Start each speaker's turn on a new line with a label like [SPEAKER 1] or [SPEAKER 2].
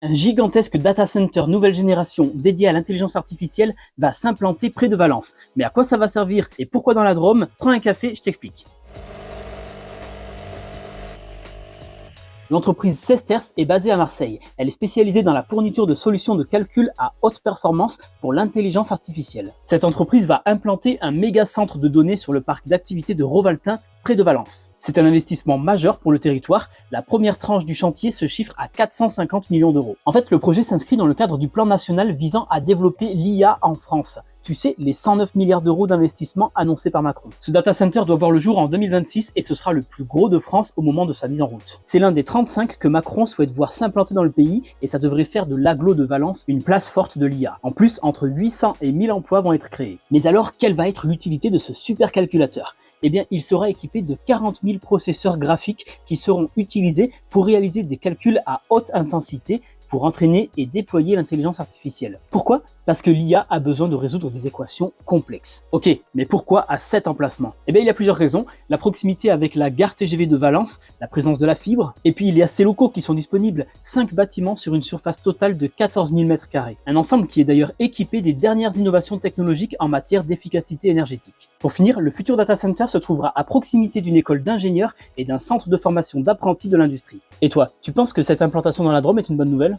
[SPEAKER 1] Un gigantesque data center nouvelle génération dédié à l'intelligence artificielle va s'implanter près de Valence. Mais à quoi ça va servir et pourquoi dans la Drôme? Prends un café, je t'explique. L'entreprise Sesters est basée à Marseille. Elle est spécialisée dans la fourniture de solutions de calcul à haute performance pour l'intelligence artificielle. Cette entreprise va implanter un méga centre de données sur le parc d'activités de Rovaltin, près de Valence. C'est un investissement majeur pour le territoire. La première tranche du chantier se chiffre à 450 millions d'euros. En fait, le projet s'inscrit dans le cadre du plan national visant à développer l'IA en France. Tu sais, les 109 milliards d'euros d'investissement annoncés par Macron. Ce data center doit voir le jour en 2026 et ce sera le plus gros de France au moment de sa mise en route. C'est l'un des 35 que Macron souhaite voir s'implanter dans le pays et ça devrait faire de l'agglo de Valence une place forte de l'IA. En plus, entre 800 et 1000 emplois vont être créés. Mais alors, quelle va être l'utilité de ce supercalculateur ? Eh bien, il sera équipé de 40 000 processeurs graphiques qui seront utilisés pour réaliser des calculs à haute intensité pour entraîner et déployer l'intelligence artificielle. Pourquoi? Parce que l'IA a besoin de résoudre des équations complexes. Ok, mais pourquoi à cet emplacement? Eh bien, il y a plusieurs raisons. La proximité avec la gare TGV de Valence, la présence de la fibre, et puis il y a ces locaux qui sont disponibles, 5 bâtiments sur une surface totale de 14 000 m². Un ensemble qui est d'ailleurs équipé des dernières innovations technologiques en matière d'efficacité énergétique. Pour finir, le futur data center se trouvera à proximité d'une école d'ingénieurs et d'un centre de formation d'apprentis de l'industrie. Et toi, tu penses que cette implantation dans la Drôme est une bonne nouvelle?